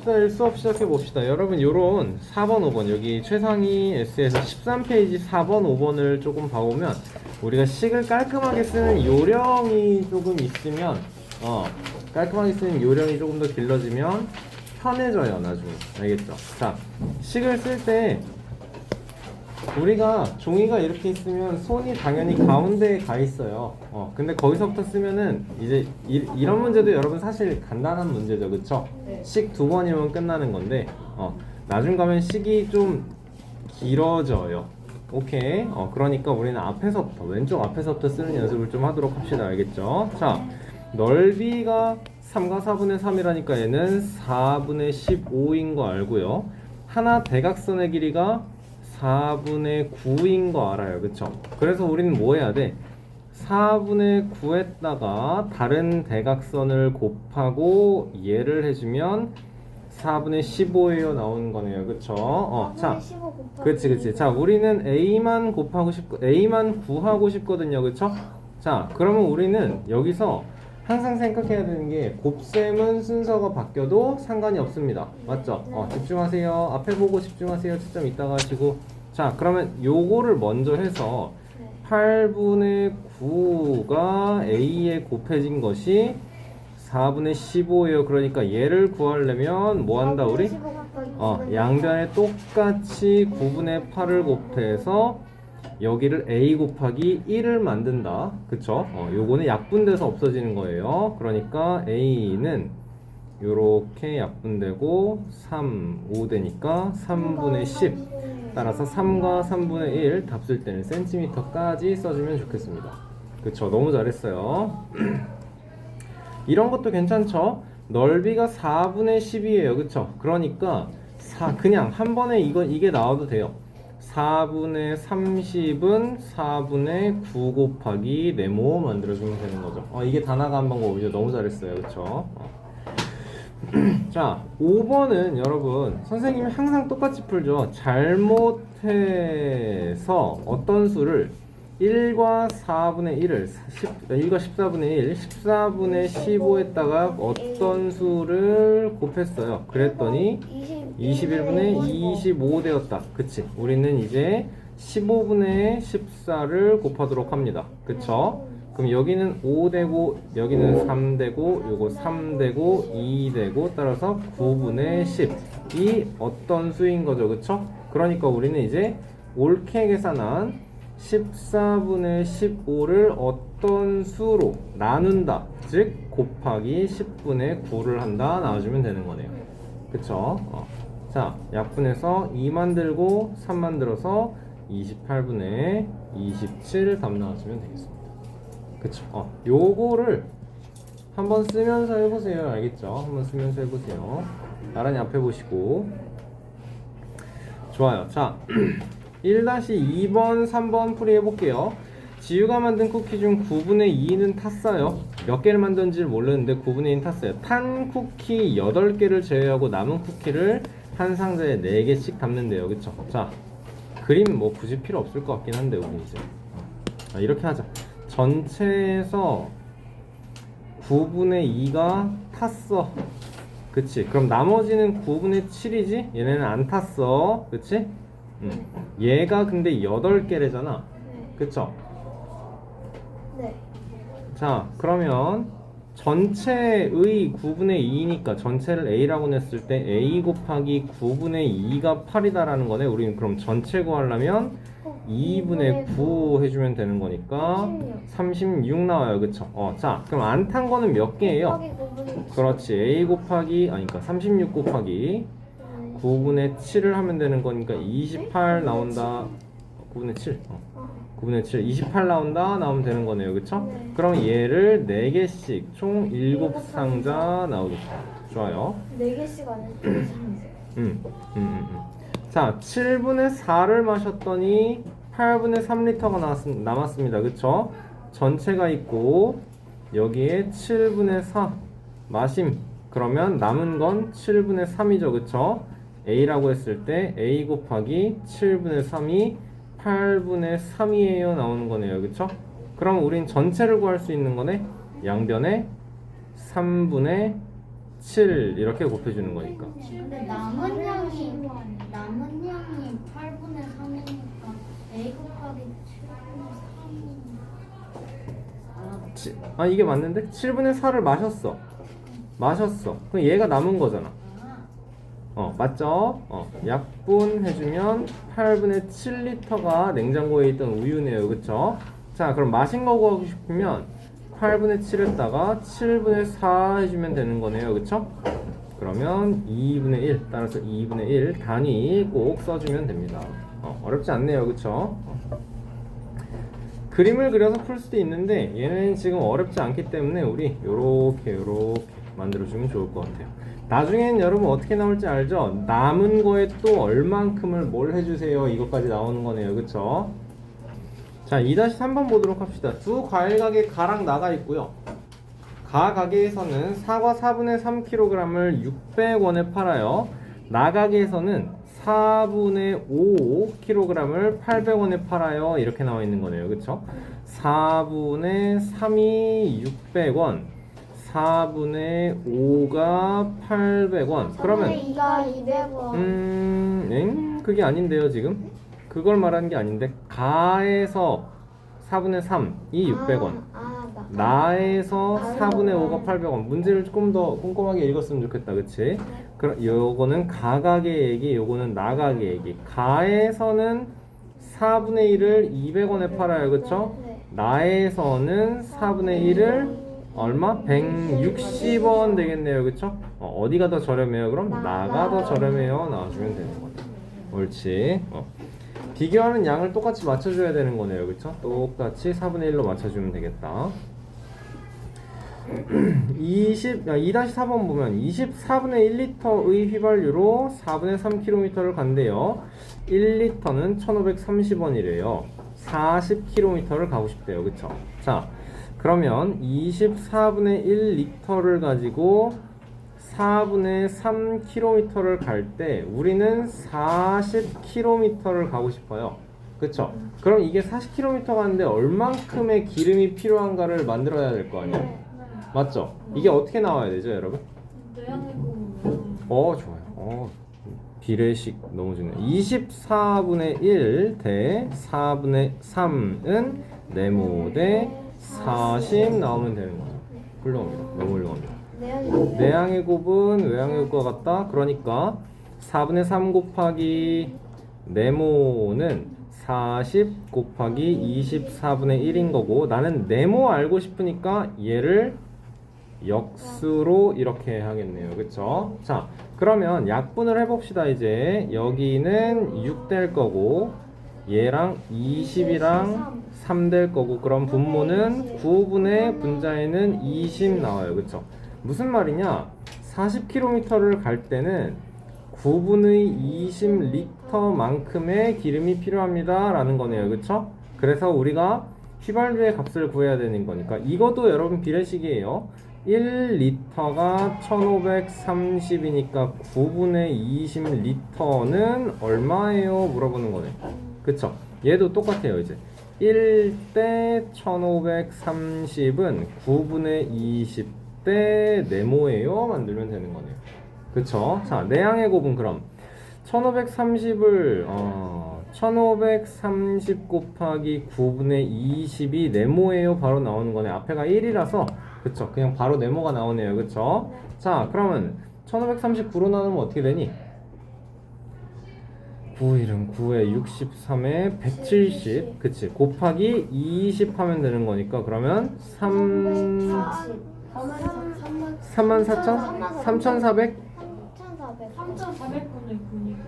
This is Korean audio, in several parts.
14일 수업 시작해 봅시다. 여러분 요런 4번 5번 여기 최상위 S에서 13페이지 4번 5번을 조금 봐보면 우리가 식을 깔끔하게 쓰는 요령이 조금 있으면 깔끔하게 쓰는 요령이 조금 더 길러지면 편해져요 나중에. 알겠죠? 자, 식을 쓸 때 우리가 종이가 이렇게 있으면 손이 당연히 가운데에 가 있어요. 근데 거기서부터 쓰면은 이제 이런 문제도 여러분 사실 간단한 문제죠, 그쵸? 네. 식 2번이면 끝나는 건데 나중 가면 식이 좀 길어져요. 오케이. 그러니까 우리는 앞에서부터 왼쪽 앞에서부터 쓰는 연습을 좀 하도록 합시다. 알겠죠? 자, 넓이가 3과 4분의 3이라니까 얘는 4분의 15인 거 알고요. 하나 대각선의 길이가 4분의 9인 거 알아요. 그쵸? 그래서 우리는 뭐 해야 돼? 4분의 9에다가 다른 대각선을 곱하고 얘를 해주면 4분의 15예요 나오는 거네요. 그쵸? 자, 그치. 자, 우리는 A만 곱하고 싶고, A만 구하고 싶거든요. 그쵸? 자, 그러면 우리는 여기서 항상 생각해야 되는 게 곱셈은 순서가 바뀌어도 상관이 없습니다. 맞죠? 집중하세요. 앞에 보고 집중하세요. 초점 이따가 하시고. 자, 그러면 요거를 먼저 해서 8분의 9가 A에 곱해진 것이 4분의 15예요. 그러니까 얘를 구하려면 뭐 한다 우리? 양변에 똑같이 9분의 8을 곱해서 여기를 A 곱하기 1을 만든다. 그쵸? 요거는 약분돼서 없어지는 거예요. 그러니까 A는 요렇게 약분되고 3, 5 되니까 3분의 10. 따라서 3과 3분의 1 답 쓸 때는 센티미터까지 써주면 좋겠습니다. 그쵸? 너무 잘했어요. 이런 것도 괜찮죠? 넓이가 4분의 10이에요. 그쵸? 그러니까 그냥 한 번에 이게 나와도 돼요. 4분의 30은 4분의 9 곱하기 네모 만들어주면 되는 거죠. 이게 다 나간 방법이죠. 너무 잘했어요. 그쵸? 자, 5번은 여러분 선생님이 항상 똑같이 풀죠. 잘못해서 어떤 수를 1과 4분의 1을 1과 14분의 1, 14분의 15에다가 어떤 수를 곱했어요. 그랬더니 21분의 25 되었다. 그치? 우리는 이제 15분의 14를 곱하도록 합니다. 그쵸? 그럼 여기는 5 되고 여기는 3 되고 요거 3 되고 2 되고 따라서 9분의 10 이 어떤 수인 거죠. 그쵸? 그러니까 우리는 이제 옳게 계산한 14분의 15를 어떤 수로 나눈다. 즉 곱하기 10분의 9를 한다. 나와주면 되는 거네요. 그쵸? 자, 약분해서 2 만들고 3 만들어서 28분의 27 답 나와주면 되겠습니다. 그쵸? 요거를 한번 쓰면서 해보세요. 알겠죠? 한번 쓰면서 해보세요. 나란히 앞에 보시고. 좋아요. 자, 1-2번, 3번 풀이 해볼게요. 지우가 만든 쿠키 중 9분의 2는 탔어요. 몇 개를 만든지 모르는데 9분의 2는 탔어요. 탄 쿠키 8개를 제외하고 남은 쿠키를 한 상자에 4개씩 담는데요. 그쵸? 자, 그림 뭐 굳이 필요 없을 것 같긴 한데 우리 이제 이렇게 하자. 전체에서 9분의 2가 탔어. 그치? 그럼 나머지는 9분의 7이지? 얘네는 안 탔어. 그치? 얘가 근데 8개래잖아. 그쵸? 네. 자, 그러면 전체의 9분의 2니까 전체를 A라고 냈을 때 A 곱하기 9분의 2가 8이다라는 거네. 우리는 그럼 전체 구하려면 2분의 9 해주면 되는 거니까 36 나와요. 그쵸? 자, 그럼 안 탄 거는 몇 개예요? 그렇지. A 곱하기, 그러니까 36 곱하기 9분의 7을 하면 되는 거니까 28 나온다. 9분의 7. 9분의 7. 28 나온다. 나오면 되는 거네요. 그쵸? 그럼 얘를 4개씩 총 7상자 나오겠다. 좋아요. 4개씩 아니면 자, 7분의 4를 마셨더니 8분의 3리터가 남았습니다. 그쵸? 전체가 있고 여기에 7분의 4 마심. 그러면 남은 건 7분의 3이죠. 그쵸? A라고 했을 때 A 곱하기 7분의 3이 8분의 3이에요 나오는 거네요. 그쵸? 그럼 우린 전체를 구할 수 있는 거네. 양변에 3분의 7 이렇게 곱해주는 거니까. 근데 남은 양이 8분의 3이니까 a 곱하기 7분의 3은 아 이게 맞는데? 7분의 4를 마셨어. 그럼 얘가 남은 거잖아. 맞죠? 약분해주면 8분의 7리터가 냉장고에 있던 우유네요. 그쵸? 자, 그럼 마신 거 구하고 싶으면 8분의 7에다가 7분의 4 해주면 되는 거네요. 그쵸? 그러면 2분의 1, 따라서 2분의 1 단위 꼭 써주면 됩니다. 어렵지 않네요. 그쵸? 그림을 그려서 풀 수도 있는데 얘는 지금 어렵지 않기 때문에 우리 요렇게 만들어주면 좋을 것 같아요. 나중엔 여러분 어떻게 나올지 알죠? 남은 거에 또 얼만큼을 뭘 해주세요. 이것까지 나오는 거네요. 그쵸? 자, 2-3번 보도록 합시다. 두 과일 가게 가랑 나가 있고요. 가 가게에서는 사과 4분의 3kg을 600원에 팔아요. 나 가게에서는 4분의 5kg을 800원에 팔아요. 이렇게 나와 있는 거네요. 그쵸? 4분의 3이 600원, 4분의 5가 800원. 그러면 2가 200원. 그게 아닌데요, 지금? 그걸 말하는 게 아닌데 가에서 4분의 3이 600원. 나에서 4분의 5가 800원. 문제를 조금 더 꼼꼼하게 읽었으면 좋겠다. 그치? 그럼 요거는 가가게 얘기, 요거는 나가게 얘기. 가에서는 4분의 1을 200원에 팔아요. 그쵸? 나에서는 4분의 1을 얼마? 160원 되겠네요. 그쵸? 어디가 더 저렴해요? 그럼 나가 더 저렴해요. 나와주면 되는 거죠. 옳지. 비교하는 양을 똑같이 맞춰줘야 되는 거네요. 그쵸? 똑같이 4분의 1로 맞춰주면 되겠다. 2-4번 보면 24분의 1리터의 휘발유로 4분의 3km를 간대요. 1리터는 1530원이래요. 40km를 가고 싶대요. 그쵸? 자, 그러면 24분의 1리터를 가지고 4분의 3km를 갈 때 우리는 40km를 가고 싶어요. 그쵸? 그럼 이게 40km 가는데 얼만큼의 기름이 필요한가를 만들어야 될 거 아니에요? 맞죠? 이게 어떻게 나와야 되죠, 여러분? 좋아요. 비례식 너무 좋네요. 24분의 1 대 4분의 3은 네모 대 40 나오면 되는 거죠. 훌륭합니다. 너무 훌륭합니다. 내양의 곱은 외양의 곱과 같다. 그러니까 4분의 3 곱하기 네모는 40 곱하기 24분의 1인 거고, 나는 네모 알고 싶으니까 얘를 역수로 이렇게 하겠네요. 그쵸? 자, 그러면 약분을 해봅시다. 이제 여기는 6 될 거고 얘랑 20이랑 3 될 거고, 그럼 분모는 9분의 분자에는 20 나와요. 그쵸? 무슨 말이냐? 40km를 갈 때는 9분의 20리터만큼의 기름이 필요합니다 라는 거네요. 그쵸? 그래서 우리가 휘발유의 값을 구해야 되는 거니까 이것도 여러분 비례식이에요. 1리터가 1530이니까 9분의 20리터는 얼마예요? 물어보는 거네. 그쵸? 얘도 똑같아요. 이제 1대 1530은 9분의 20대 네모예요? 만들면 되는 거네요. 그쵸? 자, 내양의 곱은 그럼 1530을 1530 곱하기 9분의 20이 네모예요? 바로 나오는 거네. 앞에가 1이라서 그쵸? 그냥 바로 네모가 나오네요. 그쵸? 자, 그러면 1539로 나누면 어떻게 되니? 9일은 9에 63에 170 그치? 곱하기 20 하면 되는 거니까 그러면 34,000? 3,400? 3,400분의 9니까.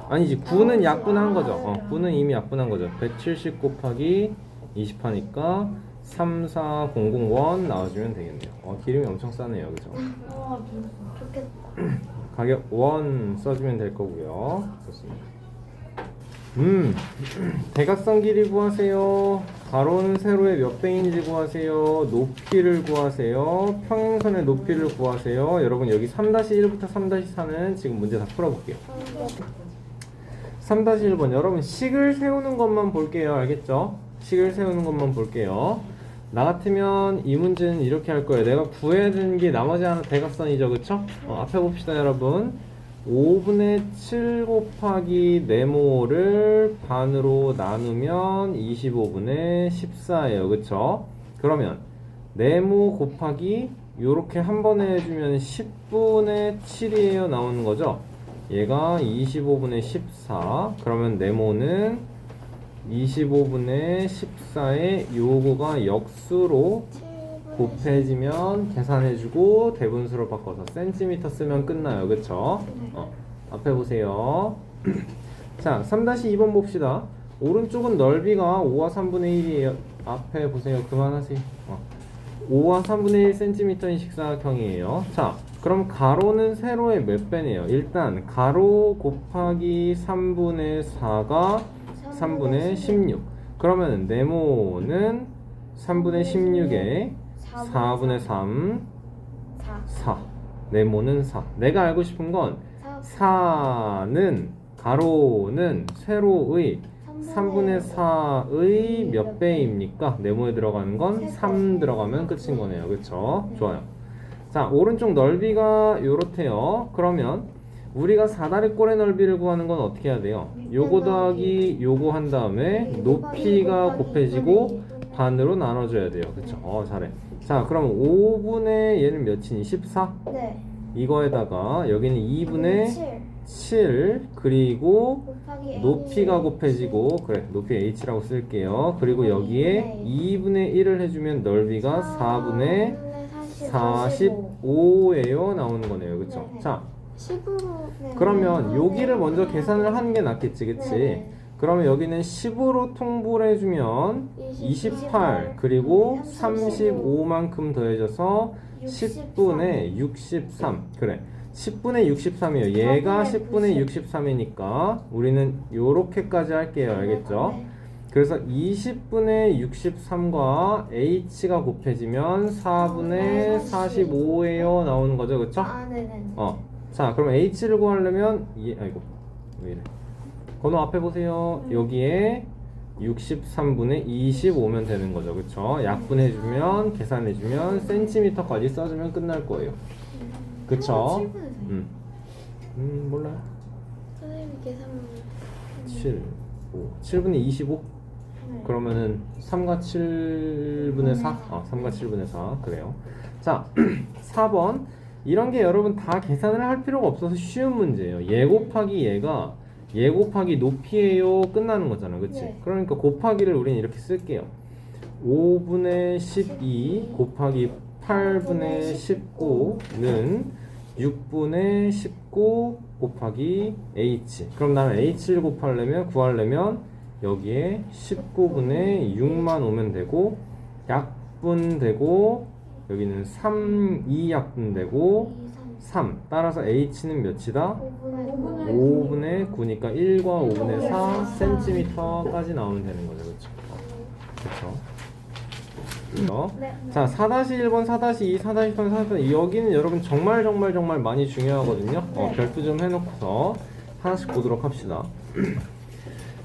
아니지, 9는 약분한 거죠. 9는 이미 약분한 거죠. 170 곱하기 20 하니까 34001 나와주면 되겠네요. 기름이 엄청 싸네요. 그죠? 좋겠다. 가격 1 써주면 될 거고요. 좋습니다. 대각선 길이 구하세요. 가로는 세로의 몇 배인지 구하세요. 높이를 구하세요. 평행선의 높이를 구하세요. 여러분 여기 3-1부터 3-4는 지금 문제 다 풀어볼게요. 3-1번 여러분 식을 세우는 것만 볼게요. 알겠죠? 식을 세우는 것만 볼게요. 나 같으면 이 문제는 이렇게 할 거예요. 내가 구해야 되는 게 나머지 하나 대각선이죠, 그쵸? 앞에 봅시다, 여러분. 5분의 7 곱하기 네모를 반으로 나누면 25분의 14예요, 그쵸? 그러면 네모 곱하기 요렇게 한 번에 해주면 10분의 7이에요, 나오는 거죠? 얘가 25분의 14. 그러면 네모는 25분의 14의 요거가 역수로 곱해지면 계산해주고 대분수로 바꿔서 센티미터 쓰면 끝나요, 그쵸? 앞에 보세요. 자, 3-2번 봅시다. 오른쪽은 넓이가 5와 3분의 1이에요. 앞에 보세요. 그만하세요. 5와 3분의 1 cm인 직사각형이에요. 자, 그럼 가로는 세로의 몇 배네요? 일단 가로 곱하기 3분의 4가 3분의 16. 그러면 네모는 3분의 16에 4분의 3, 4. 네모는 4. 내가 알고 싶은 건 4는 가로는 세로의 3분의 4의 몇 배입니까? 네모에 들어가는 건 3 들어가면 끝인 거네요. 그쵸? 좋아요. 자, 오른쪽 넓이가 요렇대요. 그러면 우리가 사다리꼴의 넓이를 구하는 건 어떻게 해야 돼요? 요거 더하기 요거 한 다음에 높이가 곱해지고 반으로 나눠줘야 돼요. 그쵸? 잘해. 자, 그럼 5분의 얘는 몇이니? 14? 네. 이거에다가 여기는 2분의 7 그리고 높이가 곱해지고 그래 높이 h라고 쓸게요. 그리고 여기에 2분의 1을 해주면 넓이가 4분의 45예요 나오는 거네요. 그쵸? 네. 자, 10으로. 그러면 여기를 먼저 계산을 하는 게 낫겠지, 그치? 네. 그러면 여기는 10으로 통보를 해주면 28 그리고 35만큼 더해져서 10분의 63. 그래, 10분의 63이에요. 얘가 10분의 63이니까 우리는 요렇게까지 할게요. 알겠죠? 그래서 20분의 63과 h가 곱해지면 4분의 45예요 나오는 거죠. 그쵸? 네네. 자, 그럼 h를 구하려면 아이고 왜 이래. 건우 앞에 보세요. 여기에 63분의 25면 되는 거죠. 그쵸? 약분해주면 계산해주면 센티미터까지 써주면 끝날 거예요. 그쵸? 몰라요. 선생님이 계산. 7, 7분의 25? 그러면은 3과 7분의 4? 3과 7분의 4 그래요. 자, 4번 이런 게 여러분 다 계산을 할 필요가 없어서 쉬운 문제예요. 얘 곱하기 얘가 얘 곱하기 높이에요 끝나는 거잖아, 그치? 네. 그러니까 곱하기를 우리는 이렇게 쓸게요. 5분의 12 곱하기 8분의 19는 6분의 19 곱하기 h. 그럼 나는 h를 구하려면 여기에 19분의 6만 오면 되고 약분되고 여기는 3, 2약분되고 3. 따라서 h는 몇이다? 5분의 9니까 1과 5분의 4 cm까지 나오면 되는 거죠. 그렇죠? 네. 자, 4-1번, 4-2, 4-3, 4-2 여기는 여러분 정말 많이 중요하거든요. 별표 좀 해놓고서 하나씩 보도록 합시다.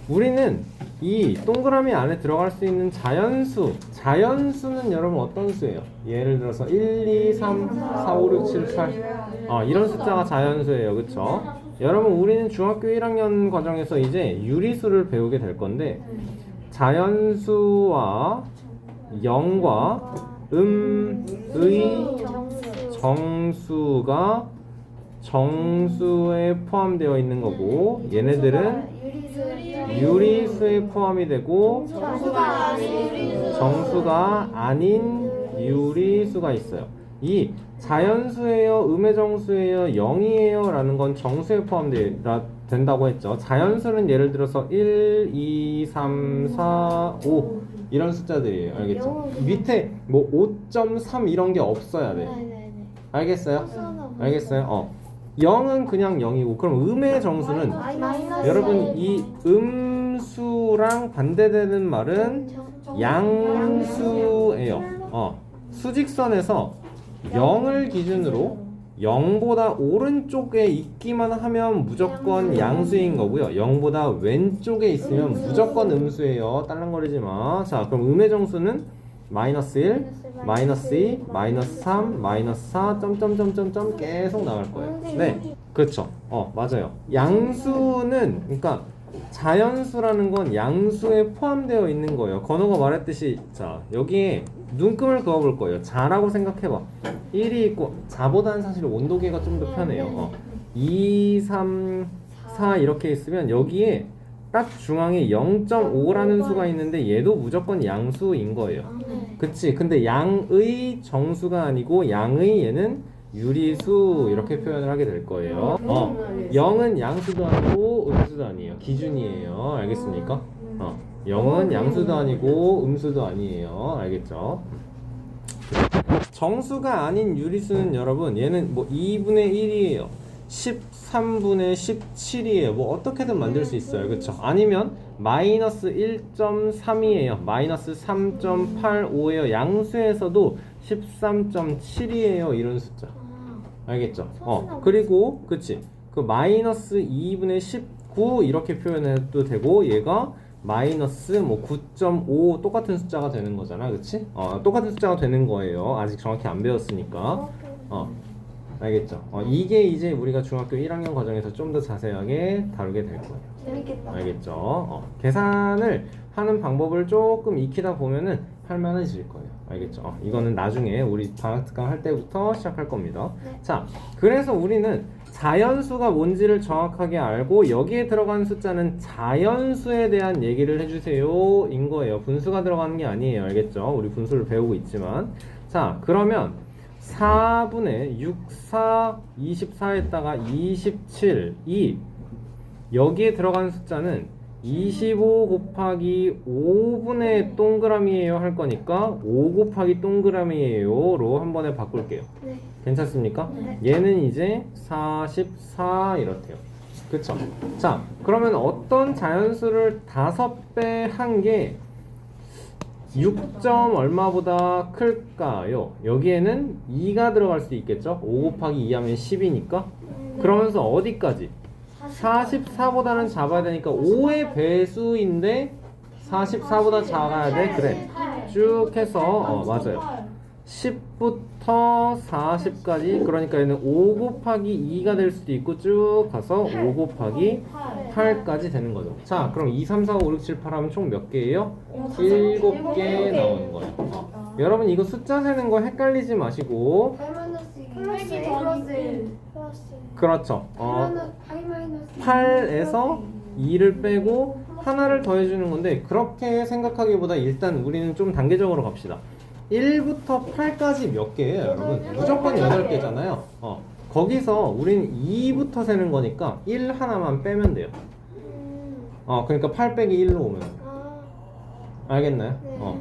우리는 이 동그라미 안에 들어갈 수 있는 자연수는 여러분 어떤 수예요? 예를 들어서 1, 2, 3, 4, 5, 6, 7, 8 이런 숫자가 자연수예요. 그쵸? 여러분 우리는 중학교 1학년 과정에서 이제 유리수를 배우게 될 건데 자연수와 0과 의 정수가 정수에 포함되어 있는 거고 얘네들은 유리수에 포함이 되고 정수가 아닌 유리수가 있어요. 이 자연수예요, 음의 정수예요, 0이에요 라는 건 정수에 포함된다고 했죠. 자연수는 예를 들어서 1, 2, 3, 4, 5 이런 숫자들이에요. 알겠죠? 밑에 뭐 5.3 이런 게 없어야 돼. 알겠어요? 알겠어요? 0은 그냥 0이고 그럼 음의 정수는 여러분 이 음수랑 반대되는 말은 양수예요. 수직선에서 0을 기준으로 0보다 오른쪽에 있기만 하면 무조건 양수인 거고요. 0보다 왼쪽에 있으면 무조건 음수예요. 딸랑거리지 마. 자, 그럼 음의 정수는 마이너스 1, 마이너스 2, 마이너스 3, 마이너스 4, 점점점점점 계속 나갈 거예요. 네, 그렇죠. 맞아요. 양수는 그러니까 자연수라는 건 양수에 포함되어 있는 거예요. 건우가 말했듯이 자 여기에 눈금을 그어볼 거예요. 자라고 생각해봐. 1이 있고 자보다는 사실 온도계가 좀 더 편해요. 2, 3, 4 이렇게 있으면 여기에 딱 중앙에 0.5라는 수가 있는데 얘도 무조건 양수인 거예요. 그치? 근데 양의 정수가 아니고 양의 얘는 유리수 이렇게 표현을 하게 될 거예요. 0은 양수도 아니고 음수도 아니에요. 기준이에요. 알겠습니까? 0은 양수도 아니고 음수도 아니에요. 알겠죠? 정수가 아닌 유리수는 여러분 얘는 뭐 2분의 1이에요. 13분의 17이에요. 뭐 어떻게든 만들 수 있어요. 그쵸? 아니면 마이너스 1.3이에요. 마이너스 3.85예요. 양수에서도 13.7이에요. 이런 숫자. 알겠죠? 그리고 그치? 그 마이너스 2분의 19 이렇게 표현해도 되고 얘가 마이너스 뭐 9.5 똑같은 숫자가 되는 거잖아. 그치? 똑같은 숫자가 되는 거예요. 아직 정확히 안 배웠으니까. 알겠죠? 이게 이제 우리가 중학교 1학년 과정에서 좀 더 자세하게 다루게 될 거예요. 재밌겠다. 알겠죠? 계산을 하는 방법을 조금 익히다 보면은 할만해질 거예요. 알겠죠? 이거는 나중에 우리 방학특강 할 때부터 시작할 겁니다. 네. 자, 그래서 우리는 자연수가 뭔지를 정확하게 알고 여기에 들어가는 숫자는 자연수에 대한 얘기를 해주세요 인 거예요. 분수가 들어가는 게 아니에요. 알겠죠? 우리 분수를 배우고 있지만 자, 그러면 4분의 6, 4, 24에다가 27, 2 여기에 들어가는 숫자는 25 곱하기 5분의 동그라미예요 할 거니까 5 곱하기 동그라미예요 로 한 번에 바꿀게요. 네. 괜찮습니까? 네. 얘는 이제 44 이렇대요. 그쵸? 자, 그러면 어떤 자연수를 5배 한 게 6점 얼마보다 클까요? 여기에는 2가 들어갈 수 있겠죠? 5 곱하기 2 하면 10이니까. 그러면서 어디까지? 44보다는 작아야 되니까 5의 배수인데 44보다 작아야 돼? 그래. 쭉 해서 맞아요. 10부터 40까지 그러니까 얘는 5 곱하기 2가 될 수도 있고 쭉 가서 5 곱하기 8까지 되는 거죠. 자, 그럼 2, 3, 4, 5, 6, 7, 8 하면 총 몇 개예요? 7개 나오는 거예요. 여러분 이거 숫자 세는 거 헷갈리지 마시고 플러스 그렇죠. 마이너스 8에서 2를 빼고 하나를 더해주는 건데 그렇게 생각하기보다 일단 우리는 좀 단계적으로 갑시다. 1부터 8까지 몇 개예요, 여러분? 무조건 8개잖아요. 거기서 우리는 2부터 세는 거니까 1 하나만 빼면 돼요. 그러니까 8 빼기 1로 오면 돼요. 알겠나요?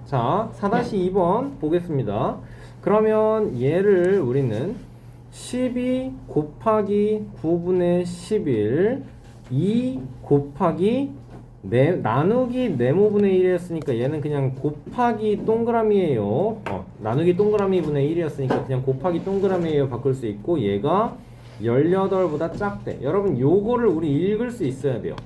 자, 4-2번 보겠습니다. 그러면 얘를 우리는 12 곱하기 9분의 11 2 곱하기 나누기 네모분의 1이었으니까 얘는 그냥 곱하기 동그라미예요. 나누기 동그라미 분의 1이었으니까 그냥 곱하기 동그라미예요 바꿀 수 있고 얘가 18보다 작대. 여러분 요거를 우리 읽을 수 있어야 돼요.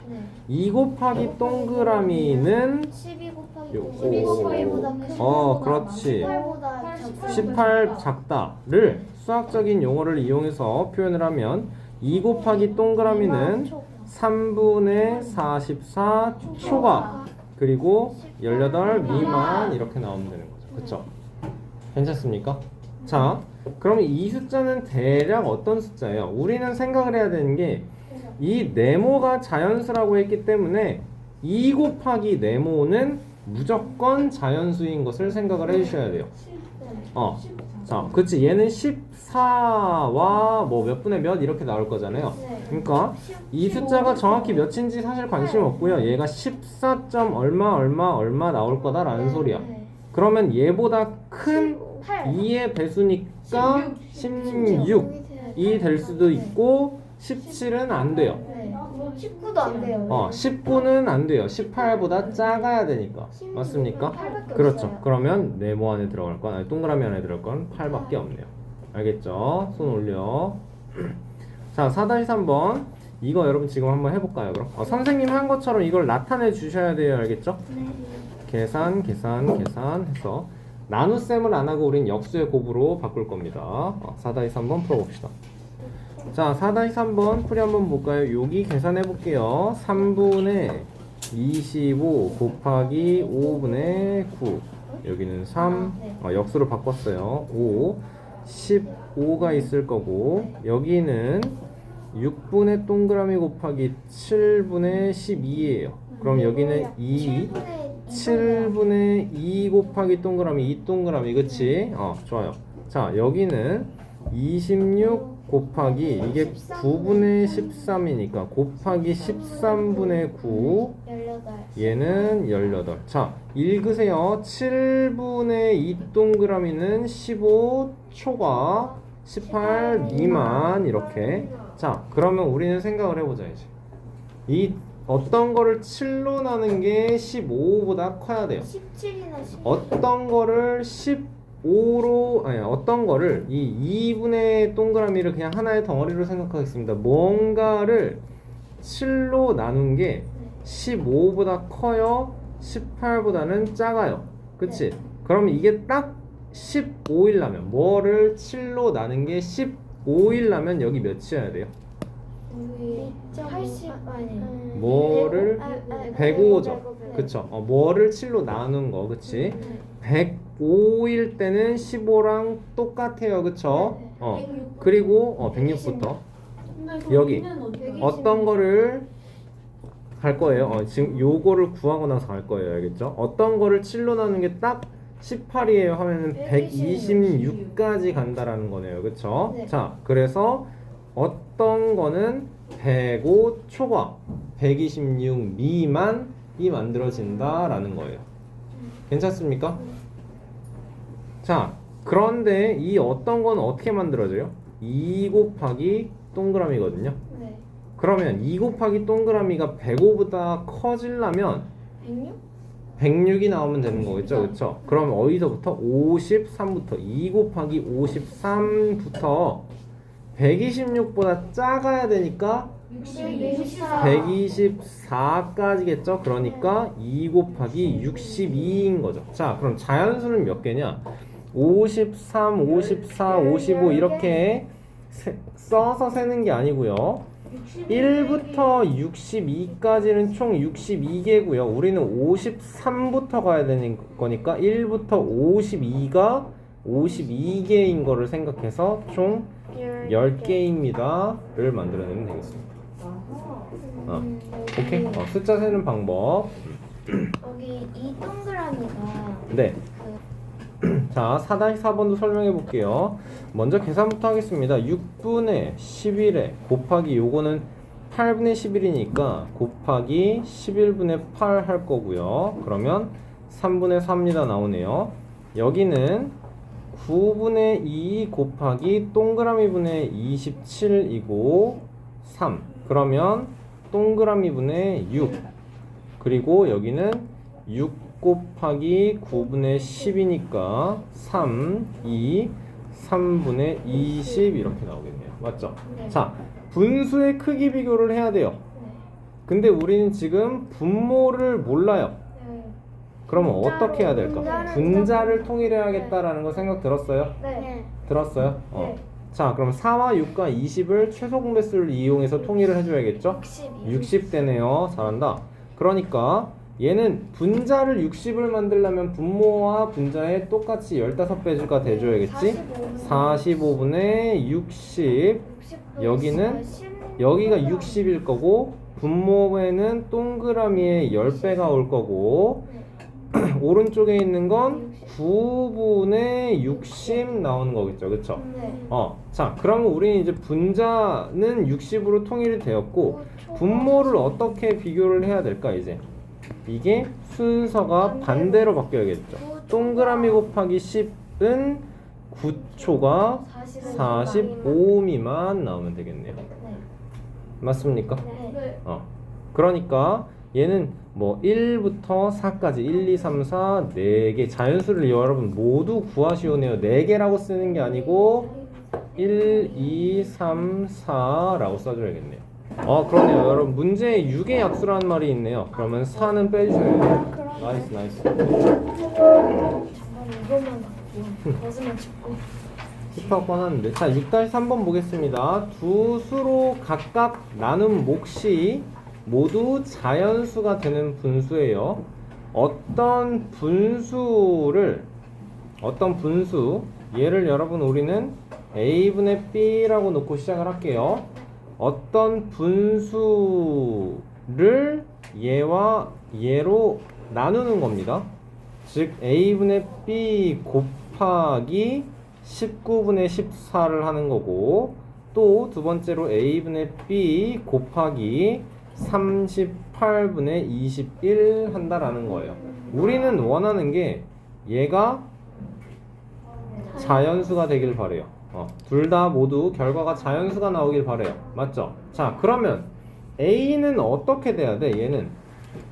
2 곱하기 동그라미는 12 곱하기 요거. 12보다 그렇지. 18보다 18 작다를 수학적인 용어를 이용해서 표현을 하면 2 곱하기 동그라미는 3분의 44 초과 그리고 18 미만 이렇게 나오면 되는 거죠. 그쵸? 괜찮습니까? 자, 그럼 이 숫자는 대략 어떤 숫자예요? 우리는 생각을 해야 되는 게 이 네모가 자연수라고 했기 때문에 2 곱하기 네모는 무조건 자연수인 것을 생각을 해주셔야 돼요. 자, 그치. 얘는 14와 뭐 몇 분의 몇 이렇게 나올 거잖아요. 그러니까 이 숫자가 정확히 몇인지 사실 관심 없고요. 얘가 14. 얼마 나올 거다라는 소리야. 그러면 얘보다 큰 2의 배수니까 16이 될 수도 있고 17은 안 돼요. 19도 안 돼요. 19는 안 돼요. 18보다 작아야 되니까. 맞습니까? 그렇죠. 그러면 네모 안에 들어갈 건, 아니 동그라미 안에 들어갈 건 8밖에 없네요. 알겠죠? 손 올려. 자, 4-3번. 이거 여러분 지금 한번 해볼까요? 그럼 선생님 한 것처럼 이걸 나타내 주셔야 돼요. 알겠죠? 계산 해서 나눗셈을 안 하고 우린 역수의 곱으로 바꿀 겁니다. 4-3번 풀어봅시다. 자, 4-3번 풀이 한번 볼까요? 여기 계산해 볼게요. 3분의 25 곱하기 5분의 9. 여기는 3, 역수로 바꿨어요. 5, 15가 있을 거고, 여기는 6분의 동그라미 곱하기 7분의 12예요. 그럼 여기는 2, 7분의 2 곱하기 동그라미 2 동그라미, 그치? 좋아요. 자, 여기는 26 곱하기 이게 9분의 13이니까 곱하기 13분의 9, 18. 얘는 18. 자, 읽으세요. 7분의 2 동그라미는 15 초과 18 미만, 이렇게. 자, 그러면 우리는 생각을 해보자야지. 이 어떤 거를 7로 나눈 게 15보다 커야 돼요. 17이나 10. 어떤 거를 15로, 아니, 어떤 거를 이 2분의 동그라미를 그냥 하나의 덩어리로 생각하겠습니다. 뭔가를 7로 나눈 게 15보다 커요? 18보다는 작아요? 그치? 그러면 이게 딱 15이라면, 뭐를 7로 나눈 게 15이라면 여기 몇이어야 돼요? 80 아니. 뭐를 105죠. 그쵸? 뭐를 7로 나눈 거, 그치? 105일 때는 15랑 똑같아요, 그쵸? 그리고 106부터 여기 어떤 거를 갈 거예요. 지금 요거를 구하고 나서 갈 거예요, 알겠죠? 어떤 거를 7로 나눈 게 딱 18이에요 하면은 126까지 간다라는 거네요, 그쵸? 네. 자, 그래서 어떤 거는 105 초과 126 미만이 만들어진다라는 거예요. 괜찮습니까? 자, 그런데 이 어떤 건 어떻게 만들어져요? 2 곱하기 동그라미거든요. 네. 그러면 2 곱하기 동그라미가 105보다 커지려면 106? 106이 나오면 되는 거겠죠, 그렇죠? 그럼 어디서부터? 53부터 2 곱하기 53부터 126보다 작아야 되니까 124까지겠죠? 그러니까 2 곱하기 62인 거죠. 자, 그럼 자연수는 몇 개냐? 53, 54, 55 이렇게 써서 세는 게 아니고요. 1부터 62까지는 총 62개고요. 우리는 53부터 가야 되는 거니까 1부터 52가 52개인 거를 생각해서 총 10개입니다 를 만들어내면 되겠습니다. 오케이? 숫자 세는 방법. 여기 이 동그라미가 네. 자, 4-4번도 설명해 볼게요. 먼저 계산부터 하겠습니다. 6분의 11에 곱하기 요거는 8분의 11이니까 곱하기 11분의 8 할 거고요. 그러면 3분의 4입니다. 나오네요. 여기는 9분의 2 곱하기 동그라미 분의 27이고 3. 그러면 동그라미 분의 6. 그리고 여기는 6 곱하기 9분의 10이니까 3, 2, 3분의 20 이렇게 나오겠네요. 맞죠? 네. 자, 분수의 크기 비교를 해야 돼요. 근데 우리는 지금 분모를 몰라요. 네. 그러면 분자로, 어떻게 해야 될까? 분자를 통일해야겠다라는 거 생각 들었어요? 네. 들었어요? 네. 자, 그럼 4와 6과 20을 최소 공배수를 이용해서 통일을 해줘야겠죠? 60 되네요. 잘한다. 그러니까 얘는 분자를 60을 만들려면 분모와 분자에 똑같이 15배수가 돼줘야겠지? 45분의 60. 여기는 여기가 60일 거고 분모에는 동그라미에 10배가 올 거고 오른쪽에 있는 건 9분의 60 나오는 거겠죠, 그쵸? 네. 자, 그러면 우리는 이제 분자는 60으로 통일이 되었고 분모를 어떻게 비교를 해야 될까, 이제? 이게 순서가 반대로 바뀌어야겠죠. 동그라미 곱하기 10은 9초가 45 미만 나오면 되겠네요. 맞습니까? 네. 그러니까 얘는 뭐 1부터 4까지 1, 2, 3, 4 4개 자연수를 여러분 모두 구하시오네요. 4개라고 쓰는 게 아니고 1, 2, 3, 4라고 써줘야겠네요. 그러네요. 여러분 문제에 6의 약수라는 말이 있네요. 그러면 4는 빼주셔야 돼요. 나이스 나이스. 잠깐 이거만 갖고 벗으면 죽고. 힙합 꺼놨는데. 자, 6-3번 보겠습니다. 두 수로 각각 나눈 몫이 모두 자연수가 되는 분수예요. 어떤 분수, 얘를 여러분 우리는 a분의 b라고 놓고 시작을 할게요. 어떤 분수를 얘와 얘로 나누는 겁니다. 즉 a분의 b 곱하기 19분의 14를 하는 거고, 또 두 번째로 a분의 b 곱하기 38분의 21 한다라는 거예요. 우리는 원하는 게 얘가 자연수가 되길 바래요. 둘 다 모두 결과가 자연수가 나오길 바래요. 맞죠? 자, 그러면 a는 어떻게 돼야 돼? 얘는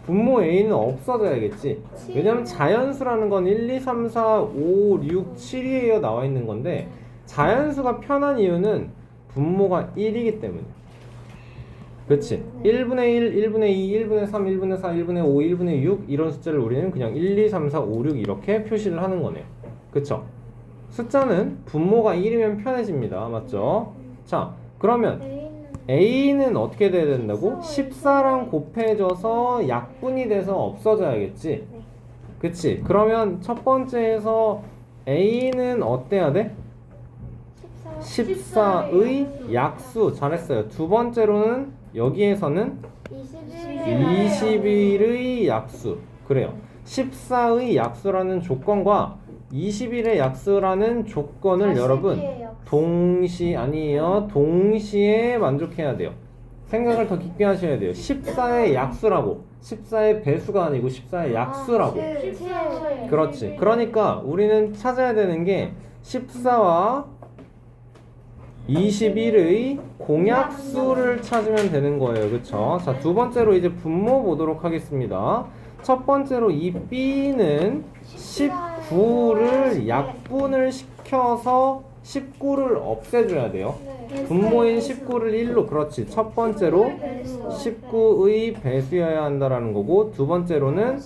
분모 a는 없어져야겠지. 왜냐면 자연수라는 건 1, 2, 3, 4, 5, 6, 7이에요 나와 있는 건데, 자연수가 편한 이유는 분모가 1이기 때문에. 그렇지? 1분의 1, 1분의 2, 1분의 3, 1분의 4, 1분의 5, 1분의 6 이런 숫자를 우리는 그냥 1, 2, 3, 4, 5, 6 이렇게 표시를 하는 거네요. 그쵸? 숫자는 분모가 1이면 편해집니다. 맞죠? 자, 그러면 a는 어떻게 돼야 된다고? 14랑 곱해져서 약분이 돼서 없어져야겠지. 그치? 그러면 첫 번째에서 a는 어때야 돼? 14의 약수. 잘했어요. 두 번째로는 여기에서는 21의 약수. 그래요. 14의 약수라는 조건과 21의 약수라는 조건을 여러분 동시에 만족해야 돼요. 생각을 더 깊게 하셔야 돼요. 14의 약수라고. 14의 배수가 아니고 14의 약수라고. 그렇지. 그러니까 우리는 찾아야 되는 게 14와 21의 공약수를 찾으면 되는 거예요. 그쵸? 자, 두 번째로 이제 분모 보도록 하겠습니다. 첫 번째로 이 B는 19를 약분을 시켜서 19를 없애줘야 돼요. 분모인 19를 1로, 그렇지. 첫 번째로 19의 배수여야 한다라는 거고, 두 번째로는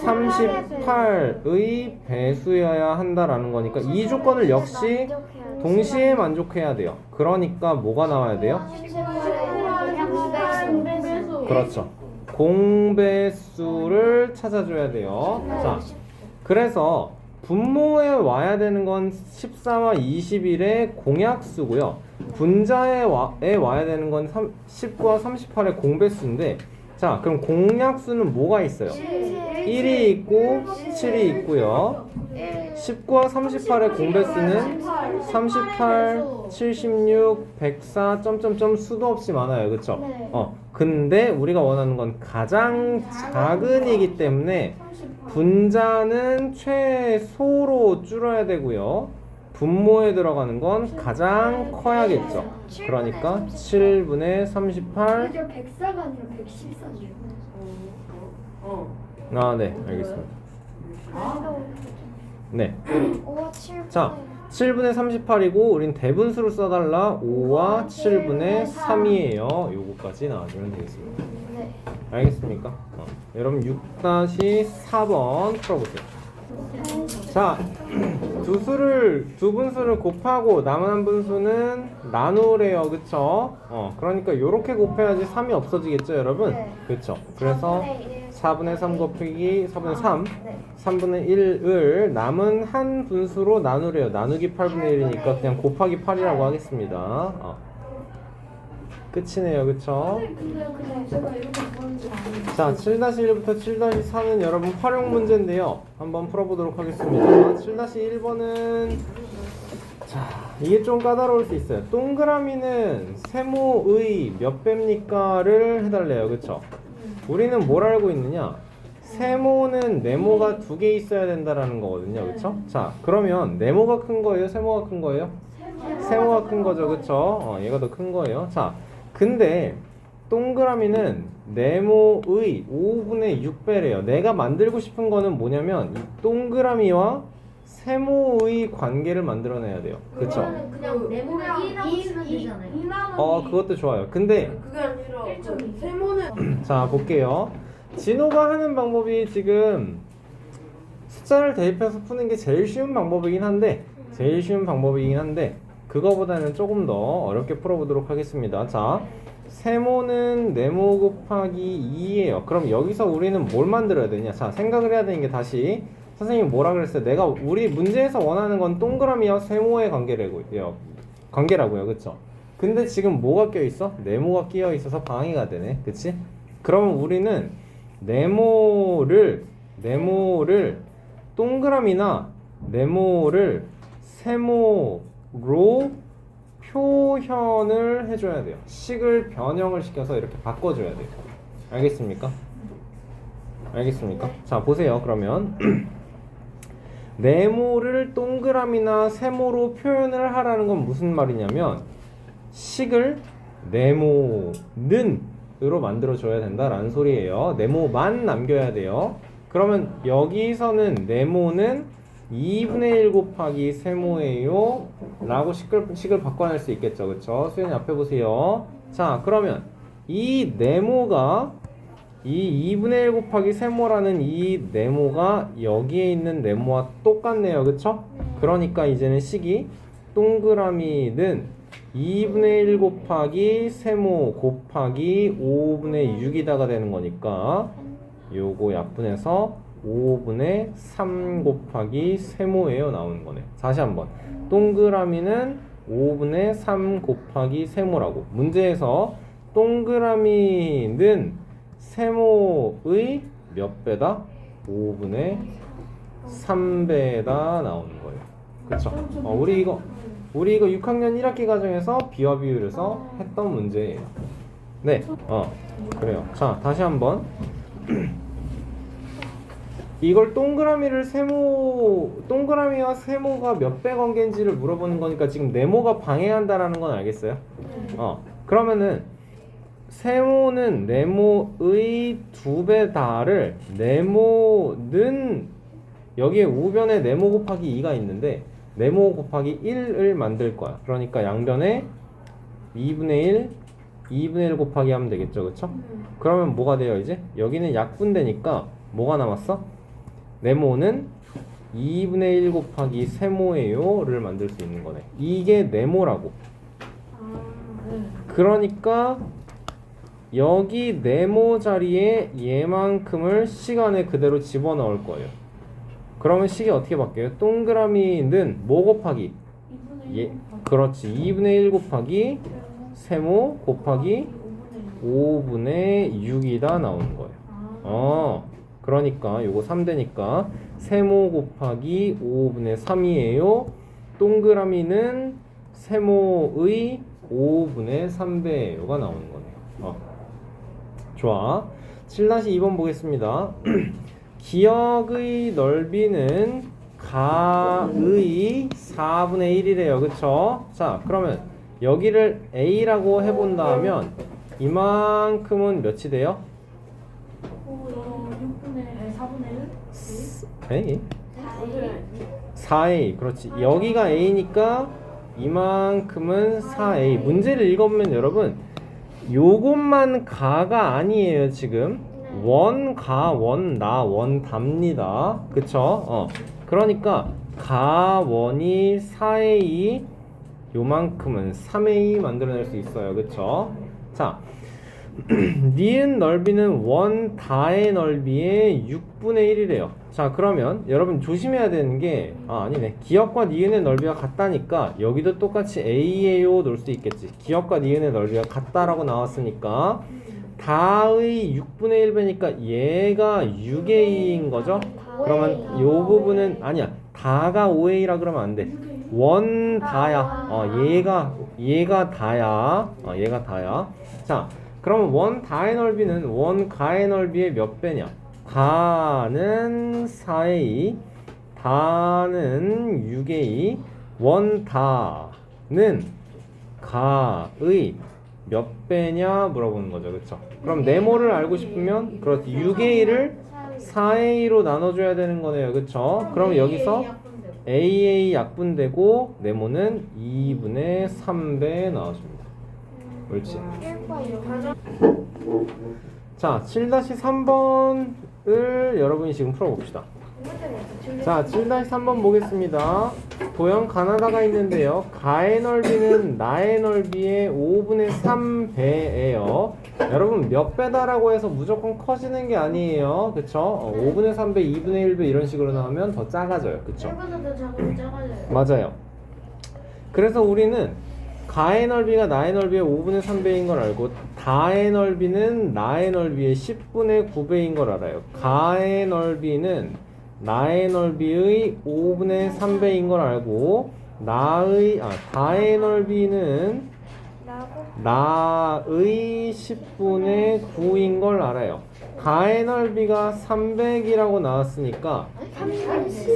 38의 배수여야 한다라는 거니까 이 조건을 역시 동시에 만족해야 돼요. 그러니까 뭐가 나와야 돼요? 그렇죠. 공배수를 찾아줘야 돼요. 자, 그래서 분모에 와야 되는 건 14와 21의 공약수고요. 분자에 와야 되는 건 19와 38의 공배수인데, 자, 그럼 공약수는 뭐가 있어요? 1이 있고 7이 있고요. 19와 38의 공배수는 38, 76, 104, 점점점 수도 없이 많아요. 그쵸? 근데 우리가 원하는 건 가장 작은 이기 때문에 분자는 최소로 줄여야 되고요. 분모에 들어가는 건 가장 커야겠죠. 그러니까 7분의 38. 104가 아니라 114죠. 아, 네, 알겠습니다. 네. 5와 7. 자, 7분의 38이고 우린 대분수를 써달라. 5와 7분의 3이에요. 요거까지 나와주면 되겠습니다. 네. 알겠습니까? 여러분 6-4번 풀어보세요. 자, 두 분수를 곱하고 남은 한 분수는 나누래요. 그쵸? 그러니까 요렇게 곱해야지 3이 없어지겠죠, 여러분? 네. 그쵸? 그래서 4분의 3 곱하기 4분의 3, 네. 3분의 1을 남은 한 분수로 나누래요. 나누기 8분의 1이니까 그냥 곱하기 8이라고 하겠습니다. 끝이네요. 그쵸? 자, 7-1부터 7-4는 여러분 활용 문제인데요. 한번 풀어보도록 하겠습니다. 7-1번은 자, 이게 좀 까다로울 수 있어요. 동그라미는 세모의 몇 배입니까를 해달래요. 그쵸? 우리는 뭘 알고 있느냐? 세모는 네모가 2개 있어야 된다라는 거거든요. 그쵸? 자, 그러면 네모가 큰 거예요? 세모가 큰 거예요? 세모가 큰 거죠. 그쵸? 얘가 더 큰 거예요. 자, 근데 동그라미는 네모의 5분의 6배래요. 내가 만들고 싶은 거는 뭐냐면 이 동그라미와 세모의 관계를 만들어내야 돼요. 그쵸? 그냥 네모를 2라고 치면 되잖아요. 그것도 좋아요. 근데 그게 아니라 1.2. 세모는 자, 볼게요. 진호가 하는 방법이 지금 숫자를 대입해서 푸는 게 제일 쉬운 방법이긴 한데 그거보다는 조금 더 어렵게 풀어보도록 하겠습니다. 자, 세모는 네모 곱하기 2예요. 그럼 여기서 우리는 뭘 만들어야 되냐? 자, 생각을 해야 되는 게 다시 선생님이 뭐라 그랬어요? 내가 우리 문제에서 원하는 건 동그라미와 세모의 관계라고요. 그쵸? 근데 지금 뭐가 껴있어? 네모가 끼어있어서 방해가 되네. 그치? 그러면 우리는 네모를 동그라미나 네모를 세모로 표현을 해줘야 돼요. 식을 변형을 시켜서 이렇게 바꿔줘야 돼요. 알겠습니까? 자, 보세요. 그러면 네모를 동그라미나 세모로 표현을 하라는 건 무슨 말이냐면 식을 네모는 으로 만들어줘야 된다라는 소리예요. 네모만 남겨야 돼요. 그러면 여기서는 네모는 2분의 1 곱하기 세모예요 라고 식을 바꿔낼 수 있겠죠. 그쵸? 수연이 앞에 보세요. 자, 그러면 이 네모가 이 2분의 1 곱하기 세모라는 이 네모가 여기에 있는 네모와 똑같네요. 그쵸? 그러니까 이제는 식이 동그라미는 2분의 1 곱하기 세모 곱하기 5분의 6이다가 되는 거니까 요거 약분해서 5분의 3 곱하기 세모예요 나오는 거네. 다시 한번 동그라미는 5분의 3 곱하기 세모라고. 문제에서 동그라미는 세모의 몇 배다? 5분의 3배다 나오는 거예요. 그쵸? 우리 이거 6학년 1학기 과정에서 비와 비율에서 했던 문제예요. 네, 그래요. 자, 다시 한번. 이걸 동그라미와 세모가 몇 배 관계인지를 물어보는 거니까 지금 네모가 방해한다라는 건 알겠어요? 그러면은 세모는 네모의 2배다를 네모는 여기에 우변에 네모 곱하기 2가 있는데 네모 곱하기 1을 만들 거야. 그러니까 양변에 2분의 1 곱하기 하면 되겠죠. 그쵸? 그러면 뭐가 돼요 이제? 여기는 약분되니까 뭐가 남았어? 네모는 2분의 1 곱하기 세모예요 를 만들 수 있는 거네. 이게 네모라고. 그러니까 여기 네모 자리에 얘만큼을 시간에 그대로 집어넣을 거예요. 그러면 식이 어떻게 바뀌어요? 동그라미는 뭐 곱하기? 그렇지. 2분의 1 곱하기 세모 곱하기 5분의 6이다 나오는 거예요. 그러니까 요거 3되니까 세모 곱하기 5분의 3이에요. 동그라미는 세모의 5분의 3배가 나오는 거네요. 좋아. 7-2번 보겠습니다. 기역의 넓이는 가의 4분의 1이래요. 그쵸? 자, 그러면 여기를 A라고 해본다면 이만큼은 몇이 돼요? 4분의 1? A? 4A. 그렇지. 여기가 A니까 이만큼은 4A. 문제를 읽어보면 여러분 요것만 가가 아니에요. 지금 원가, 원나, 원답니다. 그쵸? 그러니까 가원이 4A 요만큼은 3A 만들어낼 수 있어요. 그쵸? 자, 니은 넓이는 원다의 넓이의 6분의 1이래요. 자, 그러면 여러분 조심해야 되는 게 아니네. 기역과 니은의 넓이가 같다니까 여기도 똑같이 A예요 놓을 수 있겠지. 기역과 니은의 넓이가 같다라고 나왔으니까 다의 6분의 1배니까 얘가 6A인 거죠? 그러면 요 부분은 아니야. 다가 5A라 그러면 안 돼. 원 다야. 얘가 다야. 얘가 다야. 자, 그러면 원 다의 넓이는 원 가의 넓이의 몇 배냐? 가는 4A, 다는 6A, 원 다는 가의 몇 배냐 물어보는 거죠. 그쵸? 그럼 네모를 알고 싶으면 그렇지. 6A를 4A로 나눠줘야 되는 거네요. 그쵸? 그럼 여기서 AA 약분되고 네모는 2분의 3배 나와줍니다. 옳지. 1번 자, 7-3번을 여러분이 지금 풀어봅시다. 자, 7-3번 보겠습니다. 도형 가나다가 있는데요. 가의 넓이는 나의 넓이의 5분의 3배예요. 여러분 몇 배다라고 해서 무조건 커지는 게 아니에요. 그쵸? 5분의 3배, 2분의 1배 이런 식으로 나오면 더 작아져요. 그쵸? 1보다 더 작으면 작아져요. 맞아요. 그래서 우리는 가의 넓이가 나의 넓이의 5분의 3배인 걸 알고 다의 넓이는 나의 넓이의 10분의 9배인 걸 알아요. 가의 넓이는 나의 넓이의 5분의 3배인 걸 알고 다의 넓이는 나의 10분의 9인 걸 알아요. 가의 넓이가 300이라고 나왔으니까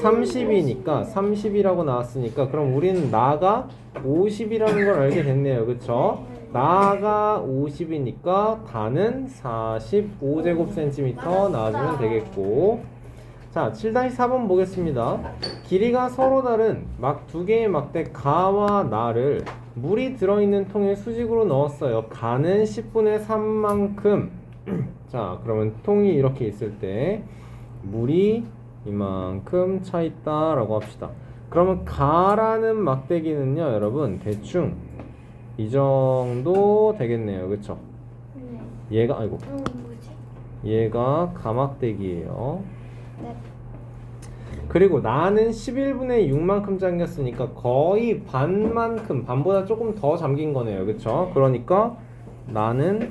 30이라고 나왔으니까 그럼 우리는 나가 50이라는 걸 알게 됐네요. 그쵸? 나가 50이니까 다는 45제곱cm 나와주면 되겠고, 자 7-4번 보겠습니다. 길이가 서로 다른 막 두 개의 막대 가와 나를 물이 들어있는 통에 수직으로 넣었어요. 가는 10분의 3만큼 자 그러면 통이 이렇게 있을 때 물이 이만큼 차 있다 라고 합시다. 그러면 가라는 막대기는요 여러분 대충 이 정도 되겠네요. 그쵸? 얘가 뭐지? 얘가 가막대기예요. 네. 그리고 나는 11분의 6만큼 잠겼으니까 거의 반만큼, 반보다 조금 더 잠긴 거네요. 그쵸? 그러니까 나는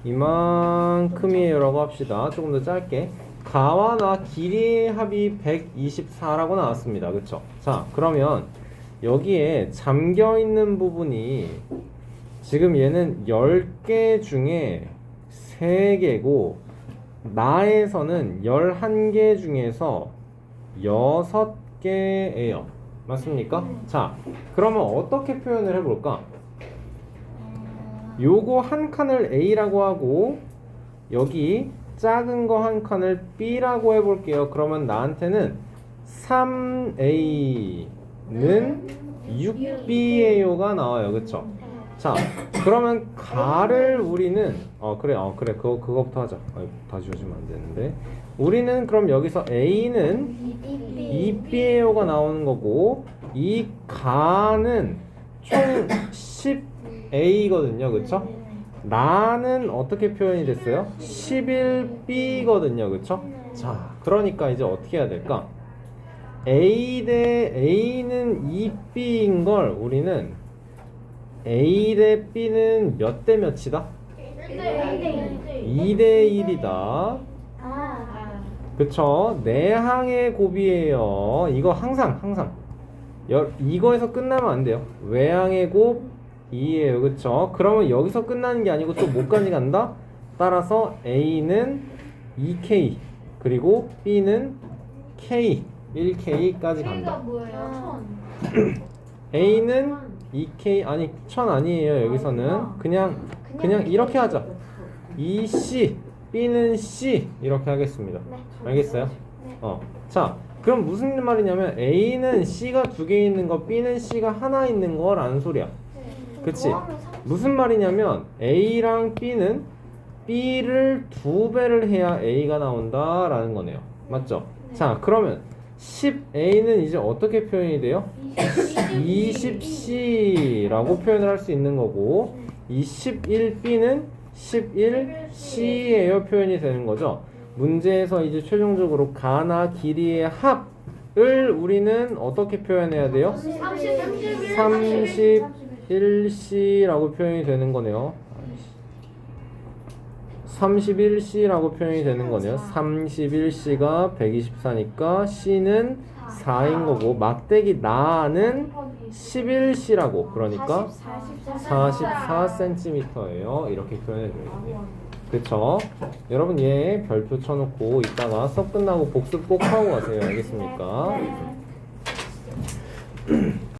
이만큼이에요 라고 합시다. 조금 더 짧게. 가와 나 길이의 합이 124라고 나왔습니다. 그쵸? 자 그러면 여기에 잠겨있는 부분이 지금 얘는 10개 중에 3개고 나에서는 11개 중에서 6개예요. 맞습니까? 자, 그러면 어떻게 표현을 해볼까? 요거 한 칸을 A라고 하고 여기 작은 거 한 칸을 B라고 해볼게요. 그러면 나한테는 3A는 6B예요가 나와요. 그쵸? 자, 그러면 가를 우리는 그래 그거부터 하자. 다 지워지면 안 되는데. 우리는 그럼 여기서 A는 2B예요가 나오는 거고 이 가는 총 10A거든요. 그쵸? 나는 어떻게 표현이 됐어요? 11B거든요. 그쵸? 자, 그러니까 이제 어떻게 해야 될까? A 대 A는 2B인 걸 우리는 A 대 B는 몇 대 몇이다? 2대 1이다. 그쵸? 내항의 곱이에요. 이거 항상 이거에서 끝나면 안 돼요. 외항의 곱 2예요. 그쵸? 그러면 여기서 끝나는 게 아니고 또 뭐까지 간다? 따라서 A는 2K 그리고 B는 K 1K까지 간다. 뭐예요? A는 2K 아니 1000 아니에요. 여기서는 그냥 이렇게 하자. 2C B는 C 이렇게 하겠습니다. 알겠어요? 자 그럼 무슨 말이냐면 A는 C가 2개 있는 거 B는 C가 하나 있는 거라는 소리야. 그치? 무슨 말이냐면 A랑 B는 B를 2배를 해야 A가 나온다 라는 거네요. 맞죠? 자 그러면 10A는 이제 어떻게 표현이 돼요? 20C라고 표현을 할 수 있는 거고 이 11B는 11C예요 표현이 되는 거죠. 문제에서 이제 최종적으로 가나 길이의 합을 우리는 어떻게 표현해야 돼요? 31C라고 표현이 되는 거네요. 31C라고 표현이 되는 거네요. 31C가 124니까 C는 4인 거고 막대기 나는 11C라고 그러니까 44cm예요. 이렇게 표현해 줘야겠네요. 그쵸? 여러분 얘 별표 쳐놓고 이따가 수업 끝나고 복습 꼭 하고 가세요. 알겠습니까?